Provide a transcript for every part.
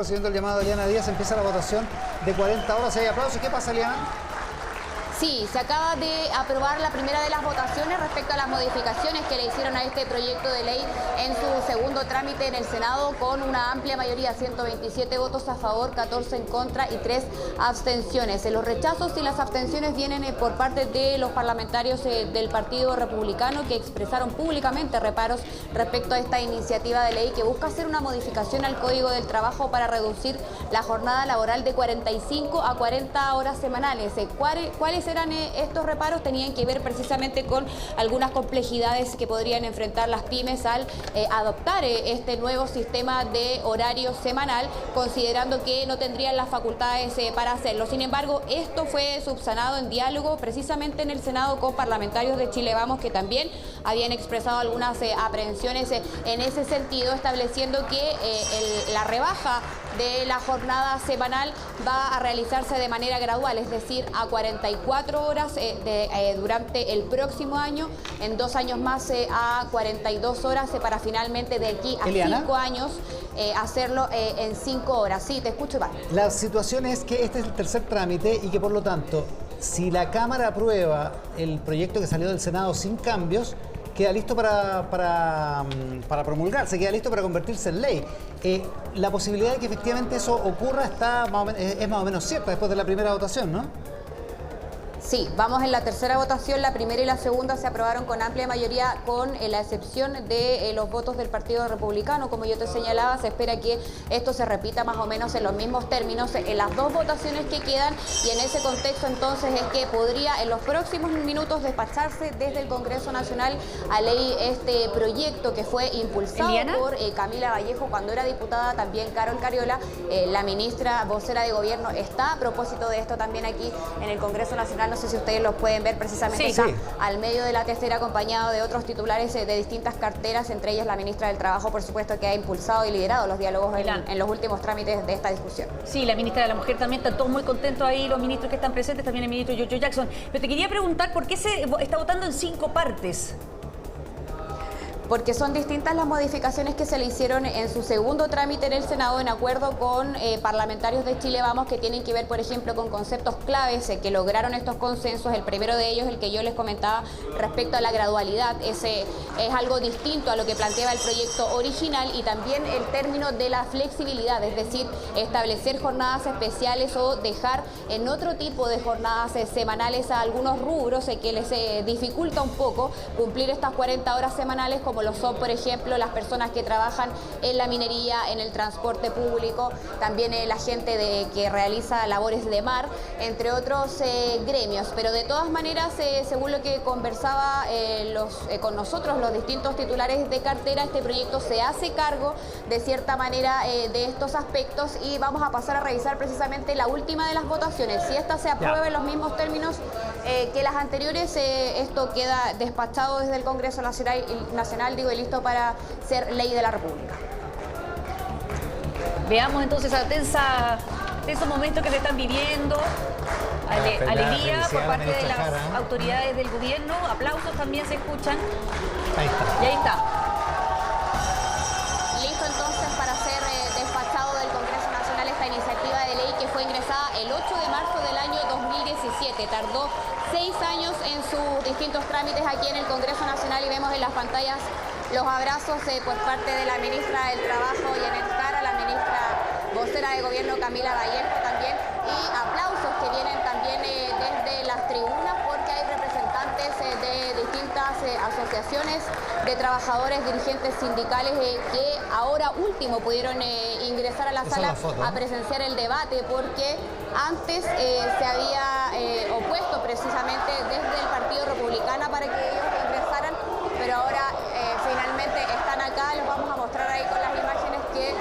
Recibiendo el llamado de Eliana Díaz, empieza la votación de 40 horas. ¿Hay aplausos? ¿Qué pasa, Eliana? Sí, se acaba de aprobar la primera de las votaciones respecto a las modificaciones que le hicieron a este proyecto de ley en su segundo trámite en el Senado con una amplia mayoría, 127 votos a favor, 14 en contra y 3 abstenciones. Los rechazos y las abstenciones vienen por parte de los parlamentarios del Partido Republicano que expresaron públicamente reparos respecto a esta iniciativa de ley que busca hacer una modificación al Código del Trabajo para reducir la jornada laboral de 45 a 40 horas semanales. ¿Cuáles eran estos reparos? Tenían que ver precisamente con algunas complejidades que podrían enfrentar las pymes al adoptar este nuevo sistema de horario semanal, considerando que no tendrían las facultades para hacerlo. Sin embargo, esto fue subsanado en diálogo precisamente en el Senado con parlamentarios de Chile Vamos que también habían expresado algunas aprehensiones en ese sentido, estableciendo que la rebaja de la jornada semanal va a realizarse de manera gradual, es decir, a 44 horas durante el próximo año, en 2 años más a 42 horas para finalmente de aquí a Eliana, 5 años hacerlo en 5 horas. Sí, te escucho, Iván. La situación es que este es el tercer trámite y que por lo tanto, si la Cámara aprueba el proyecto que salió del Senado sin cambios, queda listo para promulgarse, queda listo para convertirse en ley. La posibilidad de que efectivamente eso ocurra es más o menos cierta después de la primera votación, ¿no? Sí, vamos en la tercera votación. La primera y la segunda se aprobaron con amplia mayoría, con la excepción de los votos del Partido Republicano. Como yo te señalaba, se espera que esto se repita más o menos en los mismos términos en las 2 votaciones que quedan, y en ese contexto entonces es que podría en los próximos minutos despacharse desde el Congreso Nacional a ley este proyecto que fue impulsado por Camila Vallejo cuando era diputada, también Carol Cariola, la ministra vocera de Gobierno, está a propósito de esto también aquí en el Congreso Nacional. No sé si ustedes los pueden ver precisamente al medio de la tercera, acompañado de otros titulares de distintas carteras, entre ellas la ministra del Trabajo, por supuesto, que ha impulsado y liderado los diálogos en los últimos trámites de esta discusión. Sí, la ministra de la Mujer también, están todos muy contentos ahí, los ministros que están presentes, también el ministro Giorgio Jackson. Pero te quería preguntar, ¿por qué se está votando en 5 partes? Porque son distintas las modificaciones que se le hicieron en su segundo trámite en el Senado en acuerdo con parlamentarios de Chile Vamos, que tienen que ver, por ejemplo, con conceptos claves que lograron estos consensos. El primero de ellos, el que yo les comentaba respecto a la gradualidad, ese es algo distinto a lo que planteaba el proyecto original, y también el término de la flexibilidad, es decir, establecer jornadas especiales o dejar en otro tipo de jornadas semanales a algunos rubros que les dificulta un poco cumplir estas 40 horas semanales, como lo son, por ejemplo, las personas que trabajan en la minería, en el transporte público, también la gente que realiza labores de mar, entre otros gremios. Pero de todas maneras, según lo que conversaba con nosotros los distintos titulares de cartera, este proyecto se hace cargo de cierta manera de estos aspectos, y vamos a pasar a revisar precisamente la última de las votaciones. Si esta se aprueba en los mismos términos que las anteriores, esto queda despachado desde el Congreso Nacional, y listo para ser ley de la República. Veamos entonces a tenso momento que se están viviendo. Alegría por parte de las autoridades del gobierno, aplausos también se escuchan. Ahí está. Y ahí está. Listo entonces para ser despachado del Congreso Nacional esta iniciativa de ley que fue ingresada el 8 de marzo del año 2017. Tardó 6 años en sus distintos trámites aquí en el Congreso Nacional, y vemos en las pantallas los abrazos por parte de la ministra del Trabajo, Janet Jara, la ministra vocera de Gobierno, Camila Vallejo, también, y aplausos que vienen también desde las tribunas, porque hay representantes de distintas asociaciones de trabajadores, dirigentes sindicales que ahora último pudieron ingresar a la sala a presenciar el debate, porque antes se había opuesto precisamente desde el Partido Republicano para que ellos ingresaran, pero ahora finalmente están acá. Los vamos a mostrar ahí con las imágenes que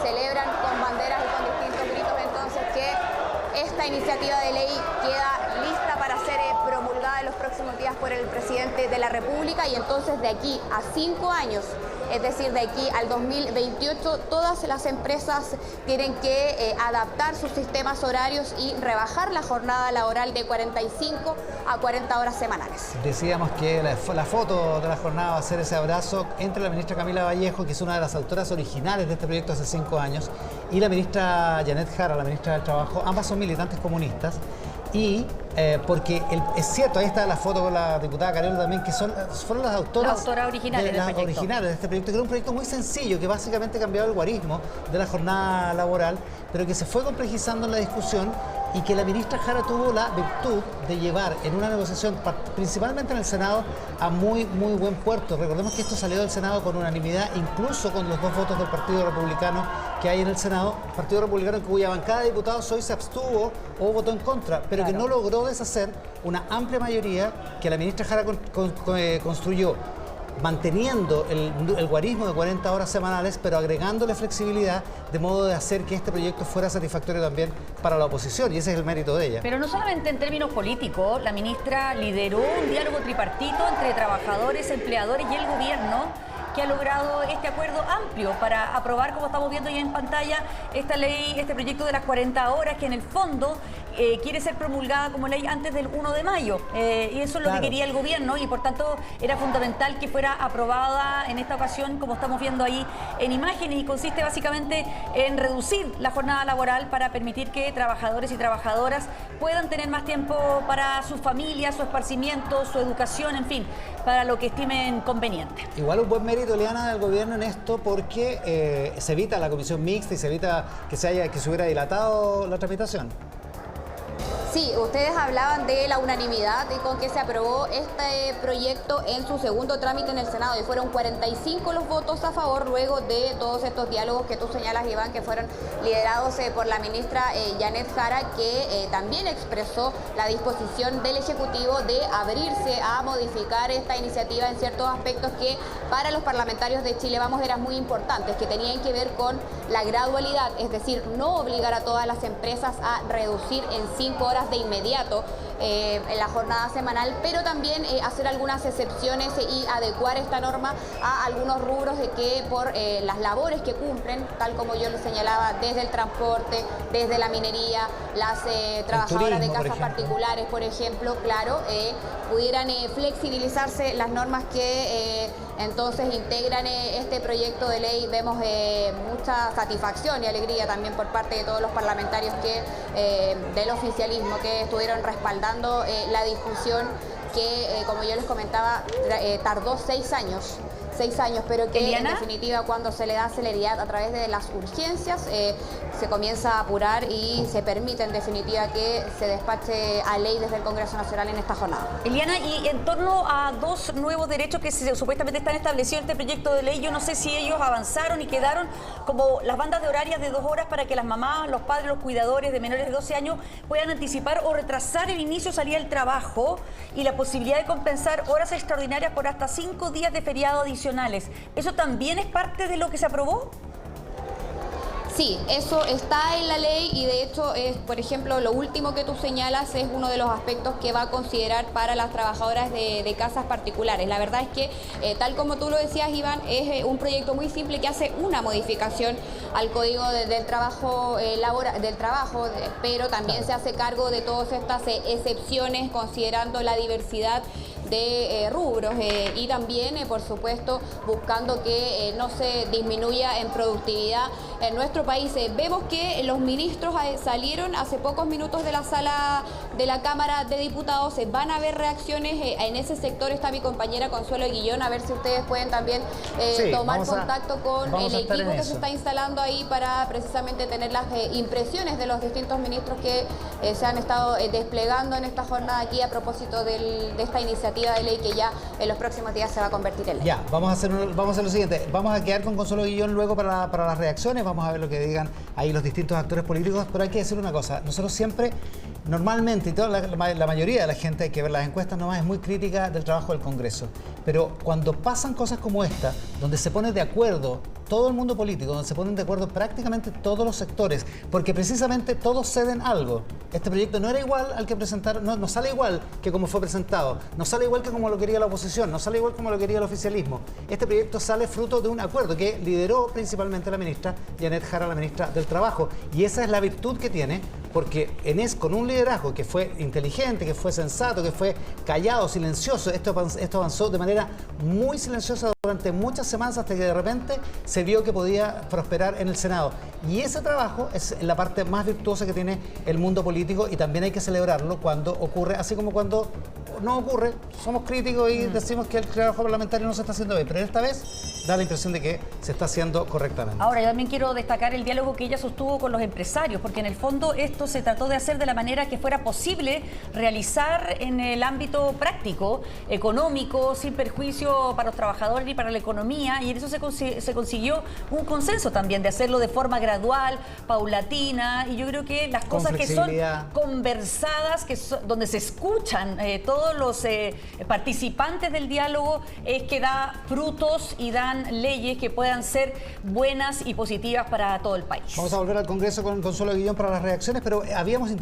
celebran con banderas y con distintos gritos entonces que esta iniciativa de ley queda lista para ser promulgada en los próximos días por el presidente de la República, y entonces de aquí a 5 años es decir, de aquí al 2028 todas las empresas tienen que adaptar sus sistemas horarios y rebajar la jornada laboral de 45 a 40 horas semanales. Decíamos que la foto de la jornada va a ser ese abrazo entre la ministra Camila Vallejo, que es una de las autoras originales de este proyecto hace 5 años, y la ministra Janet Jara, la ministra del Trabajo. Ambas son militantes comunistas. Y porque es cierto, ahí está la foto con la diputada Carello también, que fueron las autoras originales de este proyecto, que era un proyecto muy sencillo, que básicamente cambiaba el guarismo de la jornada laboral, pero que se fue complejizando en la discusión y que la ministra Jara tuvo la virtud de llevar en una negociación, principalmente en el Senado, a muy buen puerto. Recordemos que esto salió del Senado con unanimidad, incluso con los 2 votos del Partido Republicano que hay en el Senado, Partido Republicano cuya bancada de diputados hoy se abstuvo o votó en contra, pero que no logró deshacer una amplia mayoría que la ministra Jara construyó, manteniendo el guarismo de 40 horas semanales, pero agregándole flexibilidad de modo de hacer que este proyecto fuera satisfactorio también para la oposición, y ese es el mérito de ella. Pero no solamente en términos políticos, la ministra lideró un diálogo tripartito entre trabajadores, empleadores y el gobierno, que ha logrado este acuerdo amplio para aprobar, como estamos viendo ya en pantalla, esta ley, este proyecto de las 40 horas, que en el fondo quiere ser promulgada como ley antes del 1 de mayo. Y eso es lo que quería el gobierno, y por tanto era fundamental que fuera aprobada en esta ocasión, como estamos viendo ahí en imágenes, y consiste básicamente en reducir la jornada laboral para permitir que trabajadores y trabajadoras puedan tener más tiempo para sus familias, su esparcimiento, su educación, en fin, para lo que estimen conveniente. Igual un buen mérito, Eliana, del gobierno en esto, porque se evita la comisión mixta y se evita que se hubiera dilatado la tramitación. Sí, ustedes hablaban de la unanimidad con que se aprobó este proyecto en su segundo trámite en el Senado, y fueron 45 los votos a favor luego de todos estos diálogos que tú señalas, Iván, que fueron liderados por la ministra Janet Jara, que también expresó la disposición del Ejecutivo de abrirse a modificar esta iniciativa en ciertos aspectos que para los parlamentarios de Chile Vamos eran muy importantes, que tenían que ver con la gradualidad, es decir, no obligar a todas las empresas a reducir en 5 horas de inmediato en la jornada semanal, pero también hacer algunas excepciones y adecuar esta norma a algunos rubros de que por las labores que cumplen, tal como yo les señalaba, desde el transporte, desde la minería, las trabajadoras de casas particulares, por ejemplo, claro, pudieran flexibilizarse las normas que entonces integran este proyecto de ley. Vemos mucha satisfacción y alegría también por parte de todos los parlamentarios del oficialismo que estuvieron respaldando la discusión que, como yo les comentaba, tardó 6 años, pero que Eliana, en definitiva, cuando se le da celeridad a través de las urgencias, se comienza a apurar y se permite en definitiva que se despache a ley desde el Congreso Nacional en esta jornada. Eliana, y en torno a 2 nuevos derechos que supuestamente están establecidos en este proyecto de ley, yo no sé si ellos avanzaron y quedaron, como las bandas de horarias de 2 horas para que las mamás, los padres, los cuidadores de menores de 12 años puedan anticipar o retrasar el inicio o salida del trabajo, y la posibilidad de compensar horas extraordinarias por hasta 5 días de feriado adicionales. ¿Eso también es parte de lo que se aprobó? Sí, eso está en la ley, y de hecho, por ejemplo, lo último que tú señalas es uno de los aspectos que va a considerar para las trabajadoras de casas particulares. La verdad es que, tal como tú lo decías, Iván, es un proyecto muy simple que hace una modificación al Código del Trabajo, pero también se hace cargo de todas estas excepciones, considerando la diversidad de rubros y también, por supuesto, buscando que no se disminuya en productividad en nuestro país. Vemos que los ministros salieron hace pocos minutos de la sala de la Cámara de Diputados. Van a haber reacciones. En ese sector está mi compañera Consuelo Guillón, a ver si ustedes pueden también tomar contacto con el equipo que se está instalando ahí para precisamente tener las impresiones de los distintos ministros que se han estado desplegando en esta jornada aquí a propósito de esta iniciativa de ley que ya en los próximos días se va a convertir en ley. Ya, vamos a hacer lo siguiente. Vamos a quedar con Consuelo Guillón luego para las reacciones. Vamos a ver lo que digan ahí los distintos actores políticos, pero hay que decir una cosa. Nosotros siempre, normalmente, y toda la mayoría de la gente, hay que ver las encuestas nomás, es muy crítica del trabajo del Congreso. Pero cuando pasan cosas como esta, donde se pone de acuerdo todo el mundo político, donde se ponen de acuerdo prácticamente todos los sectores, porque precisamente todos ceden algo. Este proyecto no era igual al que presentaron, no sale igual que como fue presentado, no sale igual que como lo quería la oposición, no sale igual como lo quería el oficialismo. Este proyecto sale fruto de un acuerdo que lideró principalmente la ministra Janet Jara, la ministra del Trabajo, y esa es la virtud que tiene, porque con un liderazgo que fue inteligente, que fue sensato, que fue callado, silencioso, esto avanzó de manera muy silenciosa durante muchas semanas hasta que de repente se vio que podía prosperar en el Senado. Y ese trabajo es la parte más virtuosa que tiene el mundo político y también hay que celebrarlo cuando ocurre, así como cuando no ocurre, somos críticos y decimos que el trabajo parlamentario no se está haciendo bien, pero esta vez da la impresión de que se está haciendo correctamente. Ahora, yo también quiero destacar el diálogo que ella sostuvo con los empresarios, porque en el fondo esto se trató de hacer de la manera que fuera posible realizar en el ámbito práctico, económico, sin perjuicio para los trabajadores ni para la economía, y en eso se consiguió un consenso también de hacerlo de forma gradual, paulatina, y yo creo que las cosas que son conversadas, donde se escuchan todos los participantes del diálogo, es que da frutos y dan leyes que puedan ser buenas y positivas para todo el país. Vamos a volver al Congreso con Consuelo Guillón para las reacciones, pero habíamos interrumpido